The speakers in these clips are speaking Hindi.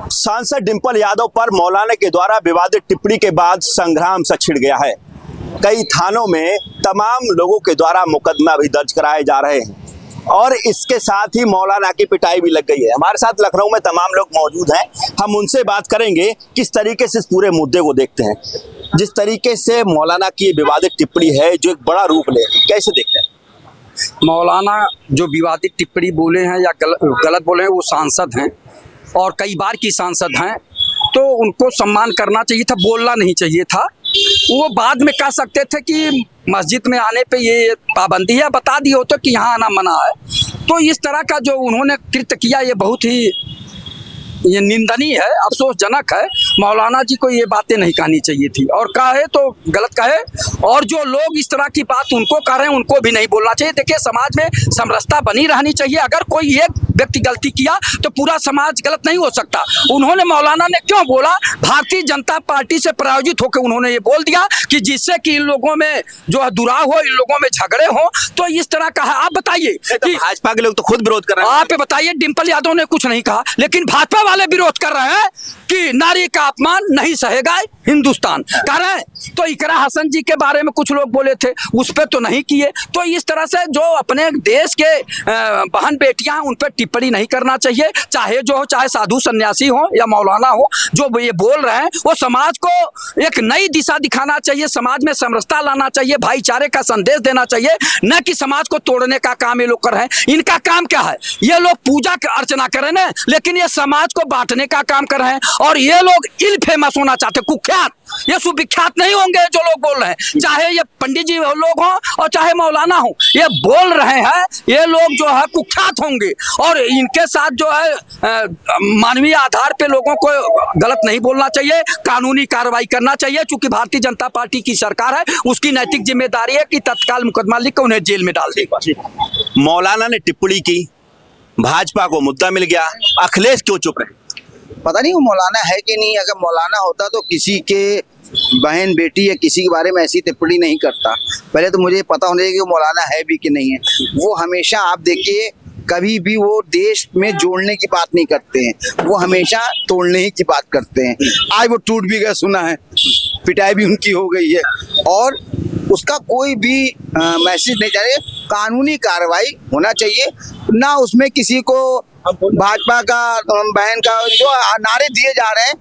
सांसद डिंपल यादव पर मौलाना के द्वारा विवादित टिप्पणी के बाद संग्राम सा छिड़ गया है। कई थानों में तमाम लोगों के द्वारा मुकदमा भी दर्ज कराए जा रहे हैं और इसके साथ ही मौलाना की पिटाई भी लग गई है। हमारे साथ लखनऊ में तमाम लोग मौजूद हैं, हम उनसे बात करेंगे किस तरीके से इस पूरे मुद्दे को देखते हैं। जिस तरीके से मौलाना की विवादित टिप्पणी है जो एक बड़ा रूप ले, कैसे देखते हैं? मौलाना जो विवादित टिप्पणी बोले हैं या गलत बोले हैं, वो सांसद हैं और कई बार की सांसद हैं, तो उनको सम्मान करना चाहिए था, बोलना नहीं चाहिए था। वो बाद में कह सकते थे कि मस्जिद में आने पे ये पाबंदी है, बता दिए होते कि यहाँ आना मना है। तो इस तरह का जो उन्होंने कृत्य किया ये बहुत ही निंदनीय है, अफसोसजनक है। मौलाना जी को ये बातें नहीं कहनी चाहिए थी और कहे तो गलत कहे, और जो लोग इस तरह की बात उनको कर रहे हैं उनको भी नहीं बोलना चाहिए। देखिए, समाज में समरसता बनी रहनी चाहिए। अगर कोई एक व्यक्ति गलती किया तो पूरा समाज गलत नहीं हो सकता। उन्होंने मौलाना ने क्यों बोला? भारतीय जनता पार्टी से प्रायोजित होकर उन्होंने ये बोल दिया कि जिससे कि इन लोगों में जो है दुराव हो, इन लोगों में झगड़े हो, तो इस तरह का है। आप बताइए कि भाजपा के लोग तो खुद विरोध कर रहे हैं। आप बताइए, डिंपल यादव ने कुछ नहीं कहा, लेकिन भाजपा वाले विरोध कर रहे हैं कि नारी का अपमान नहीं सहेगा हिंदुस्तान, कह रहे हैं। तो इकरा हसन जी के बारे में कुछ लोग बोले थे, उस पर तो नहीं किए। तो इस तरह से जो अपने देश के बहन बेटियां उन पर टिप्पणी नहीं करना चाहिए, चाहे जो हो, चाहे साधु सन्यासी हो या मौलाना हो। जो ये बोल रहे हैं वो समाज को एक नई दिशा दिखाना चाहिए, समाज में समरसता लाना चाहिए, भाईचारे का संदेश देना चाहिए, न कि समाज को तोड़ने का काम ये लोग कर रहे हैं। इनका काम क्या है? ये लोग पूजा अर्चना कर रहे हैं, लेकिन ये समाज को बांटने का काम कर रहे हैं। और ये लोग इल फेमस होना चाहते, कुख्यात, ये सुविख्यात नहीं होंगे जो लोग बोल रहे हैं। चाहे ये पंडित जी लोग हों और चाहे मौलाना हो, ये बोल रहे हैं, ये लोग जो है कुख्यात होंगे। और इनके साथ जो है मानवीय आधार पे लोगों को गलत नहीं बोलना चाहिए, कानूनी कार्रवाई करना चाहिए। चूंकि भारतीय जनता पार्टी की सरकार है, उसकी नैतिक जिम्मेदारी है कि तत्काल मुकदमा लिख कर उन्हें जेल में डाल देगा। मौलाना ने टिप्पणी की, भाजपा को मुद्दा मिल गया, अखिलेश क्यों चुप रहे? पता नहीं वो मौलाना है कि नहीं। अगर मौलाना होता तो किसी के बहन बेटी या किसी के बारे में ऐसी टिप्पणी नहीं करता। पहले तो मुझे पता होना चाहिए कि वो मौलाना है भी कि नहीं है। वो हमेशा, आप देखिए, कभी भी वो देश में जोड़ने की बात नहीं करते हैं, वो हमेशा तोड़ने ही की बात करते हैं। आज वो टूट भी गए, सुना है, पिटाई भी उनकी हो गई है और उसका कोई भी मैसेज नहीं जा रहा है। कानूनी कार्रवाई होना चाहिए, ना उसमें किसी को भाजपा का बहन का जो नारे दिए जा रहे हैं।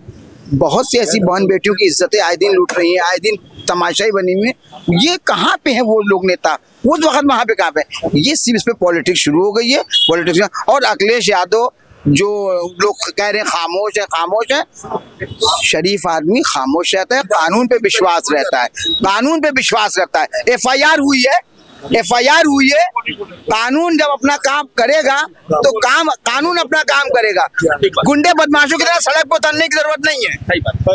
बहुत सी ऐसी बहन बेटियों की इज्जतें आए दिन लूट रही हैं, आए दिन तमाशाई बनी हुई है। ये कहाँ पे है वो लोग नेता? वो वक्त वहाँ पे कहाँ पे? ये सिर्फ इस पे पॉलिटिक्स शुरू हो गई है, पॉलिटिक्स। और अखिलेश यादव जो लोग कह रहे हैं खामोश है, खामोश है, शरीफ आदमी खामोश रहता है, कानून पे विश्वास रहता है, कानून पे विश्वास करता है। एफआईआर हुई है, एफआईआर हुई है। कानून जब अपना काम करेगा तो कानून अपना काम करेगा। गुंडे बदमाशों की तरह सड़क पर उतरने की जरूरत नहीं है।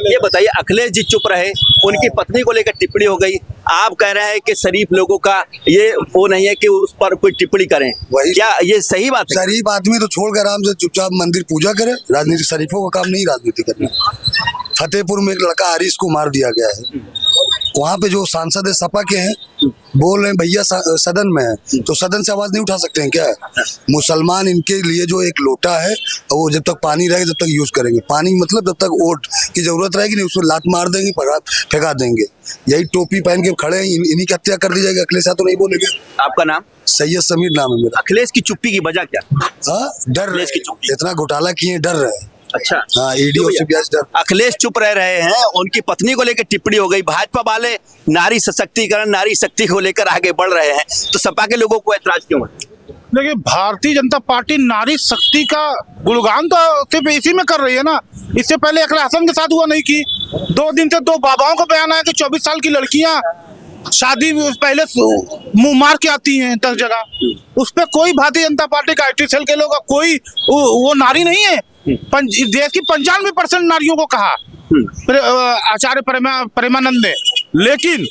ये बताइए, अखिलेश जी चुप रहे, उनकी पत्नी को लेकर टिप्पणी हो गई, आप कह रहे हैं कि शरीफ लोगों का ये वो नहीं है कि उस पर कोई टिप्पणी करें, क्या ये सही बात है? शरीफ आदमी तो छोड़कर आराम से चुपचाप मंदिर पूजा करे। राजनीति, शरीफों का काम नहीं राजनीति करना। फतेहपुर में एक लड़का हरीश को मार दिया गया है, वहाँ पे जो सांसद है सपा के हैं, बोल रहे हैं भैया सदन में है, तो सदन से आवाज नहीं उठा सकते हैं क्या? मुसलमान इनके लिए जो एक लोटा है, वो जब तक पानी रहेगा जब तक यूज करेंगे। पानी मतलब जब तक वोट की जरूरत रहेगी नहीं, उसको लात मार देंगे, फेंका देंगे। यही टोपी पहन के खड़े हैं, इन्हीं की हत्या कर दी जाएगी। अखिलेश तो नहीं बोलेंगे। आपका नाम? सैयद समीर नाम है मेरा। अखिलेश की चुप्पी की वजह क्या? डर रहे, इतना घोटाला किए, डर रहे। अच्छा, हाँ, ईडी और सीबीआई डर। अखिलेश चुप रह रहे हैं, उनकी पत्नी को लेकर टिप्पणी हो गई। भाजपा वाले नारी सशक्तिकरण, नारी शक्ति को लेकर आगे बढ़ रहे हैं, तो सपा के लोगों को ऐतराज क्यों है? देखिए, भारतीय जनता पार्टी नारी शक्ति का गुणगान तो सिर्फ इसी में कर रही है ना। इससे पहले इकरा हसन के साथ हुआ नहीं की। 2 दिन से 2 बाबाओं का बयान आया कि 24 साल की लड़कियां शादी पहले मुंह मार के आती हैं 10 जगह। उस पर कोई भारतीय जनता पार्टी का IT सेल के लोग कोई वो नारी नहीं है। देश की 95% नारियों को कहा आचार्य प्रेमानंद ने, लेकिन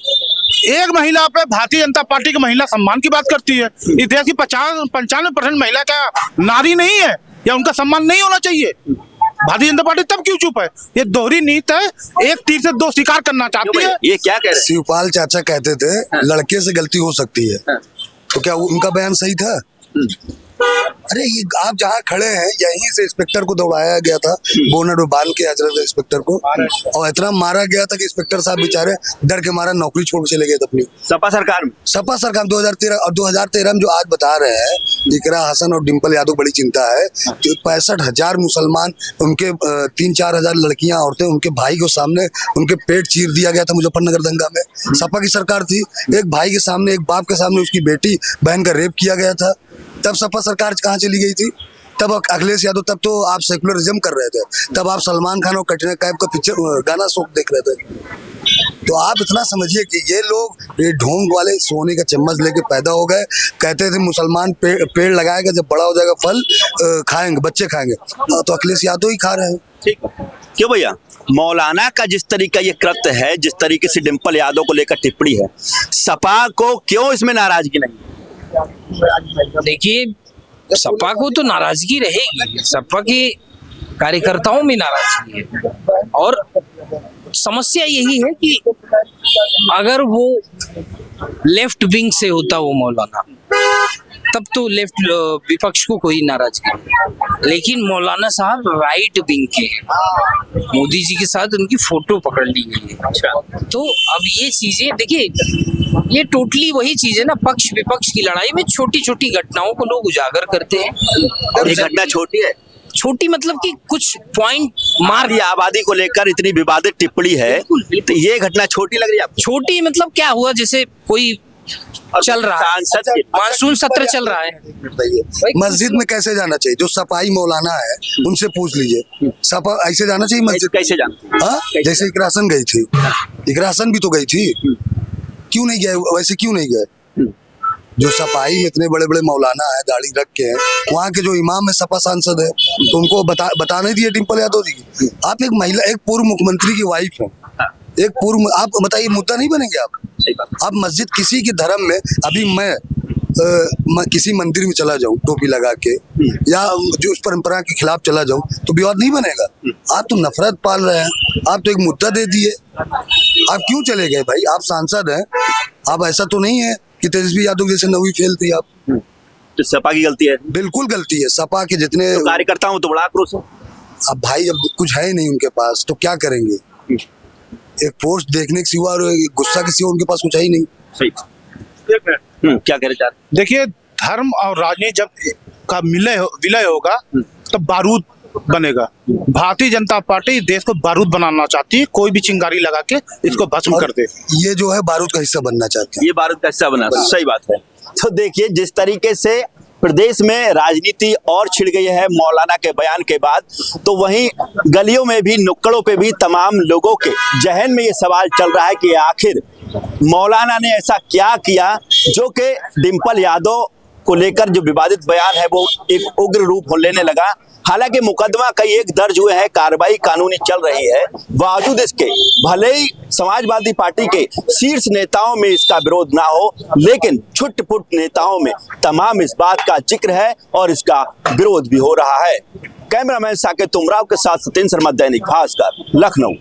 एक महिला पे भारतीय जनता पार्टी की महिला सम्मान की बात करती है। इस देश की 95% महिला क्या नारी नहीं है या उनका सम्मान नहीं होना चाहिए? भारतीय जनता पार्टी तब क्यों चुप है? ये दोहरी नीति है, एक तीर से 2 शिकार करना चाहती है। ये क्या कह रहे हैं? शिवपाल चाचा कहते थे लड़के से गलती हो सकती है, तो क्या उनका बयान सही था? अरे ये आप जहाँ खड़े हैं यहीं से इंस्पेक्टर को दौड़ाया गया था, बोनट में बांध के हजरत इंस्पेक्टर को, और इतना मारा गया था कि इंस्पेक्टर साहब बेचारे डर के मारा नौकरी छोड़ के चले गए थे अपनी। सपा सरकार में 2013 और 2013 में जो आज बता रहे हैं इकरा हसन और डिम्पल यादव, बड़ी चिंता है। तो 65,000 मुसलमान, उनके 3-4 हजार लड़कियां, औरतें, उनके भाई के सामने उनके पेट चीर दिया गया था मुजफ्फरनगर दंगा में। सपा की सरकार थी, एक भाई के सामने, एक बाप के सामने उसकी बेटी बहन का रेप किया गया था। तब सपा सरकार कहाँ चली गई थी? तब अखिलेश यादव, तब तो आप सेकुलरिज्म कर रहे थे, तब आप सलमान खान और कटरीना कैफ का पिक्चर गाना शौक देख रहे थे। तो आप इतना समझिए कि ये लोग ये ढोंग वाले सोने का चम्मच लेके पैदा हो गए। कहते थे मुसलमान पेड़ लगाएगा, जब बड़ा हो जाएगा फल खाएंगे, बच्चे खाएंगे, तो अखिलेश यादव ही खा रहे हैं। ठीक, क्यों भैया? मौलाना का जिस तरीका ये कृत्य है, जिस तरीके से डिम्पल यादव को लेकर टिप्पणी है, सपा को क्यों इसमें नाराजगी नहीं? देखिए, सपा को तो नाराजगी रहेगी, सपा के कार्यकर्ताओं में नाराजगी है। और समस्या यही है कि अगर वो लेफ्ट विंग से होता वो मौलाना, तब तो लेफ्ट विपक्ष को कोई नाराजगी नहीं। लेकिन मौलाना साहब राइट विंग के हैं, मोदी जी के साथ उनकी फोटो पकड़ ली गई है। अच्छा, तो अब ये चीजें देखिए, ये टोटली वही चीज है ना, पक्ष विपक्ष की लड़ाई में छोटी छोटी घटनाओं को लोग उजागर करते हैं। और ये घटना छोटी है, छोटी मतलब कि कुछ पॉइंट मार की आबादी को लेकर इतनी विवादित टिप्पणी है, तो ये घटना छोटी लग रही है आपको? छोटी मतलब क्या हुआ, जैसे कोई चल रहा है, मानसून सत्र चल रहा है, मस्जिद में कैसे जाना चाहिए? जो सपाई मौलाना है उनसे पूछ लीजिए, सपा ऐसे जाना चाहिए मस्जिद? कैसे जाना? हाँ, जैसे इकरा हसन गई थी, इकरा हसन भी तो गई थी, क्यों नहीं गए? वैसे क्यों नहीं गए? जो सपाई में इतने बड़े बड़े मौलाना है, दाढ़ी रख के हैं, वहाँ के जो इमाम है सपा सांसद है, तो उनको बता नहीं दिए डिम्पल यादव जी की? आप एक महिला, एक पूर्व मुख्यमंत्री की वाइफ है, एक पूर्व, आप बताइए मुद्दा नहीं बनेंगे आप? आप मस्जिद किसी के धर्म में, अभी मैं किसी मंदिर में चला जाऊं टोपी लगा के, या जो उस परंपरा के खिलाफ चला जाऊं, तो विवाद नहीं बनेगा? आप तो नफरत पाल रहे हैं, आप तो एक मुद्दा दे दिए। आप क्यों चले गए भाई? आप सांसद हैं, आप ऐसा तो नहीं है कि तेजस्वी यादव जैसे नवी फेल थी आप। तो सपा की गलती है? बिल्कुल गलती है। सपा के जितने तो कार्यकर्ता हूं तो बड़ा आक्रोश है। अब भाई, अब कुछ है नहीं उनके पास, तो क्या करेंगे? एक पोस्ट देखने के सिवा और गुस्सा के सिवा उनके पास कुछ है ही नहीं। सही। क्या कह रहे चार? देखिए, धर्म और राजनीति जब का विलय होगा तब बारूद बनेगा। भारतीय जनता पार्टी देश को बारूद बनाना चाहती है, कोई भी चिंगारी लगा के इसको भस्म कर दे। ये जो है बारूद का हिस्सा बनना चाहते हैं, ये बारूद का हिस्सा बना। सही बात है। तो देखिए, जिस तरीके से प्रदेश में राजनीति और छिड़ गई है मौलाना के बयान के बाद, तो वहीं गलियों में भी, नुक्कड़ों पे भी तमाम लोगों के जहन में ये सवाल चल रहा है कि आखिर मौलाना ने ऐसा क्या किया जो कि डिम्पल यादव को लेकर जो विवादित बयान है वो एक उग्र रूप लेने लगा। हालांकि मुकदमा कई एक दर्ज हुए हैं, कार्रवाई कानूनी चल रही है, बावजूद इसके भले ही समाजवादी पार्टी के शीर्ष नेताओं में इसका विरोध ना हो, लेकिन छुट-पुट नेताओं में तमाम इस बात का जिक्र है और इसका विरोध भी हो रहा है। कैमरामैन साकेत उमराव के साथ सत्येंद्र शर्मा, दैनिक भास्कर, लखनऊ।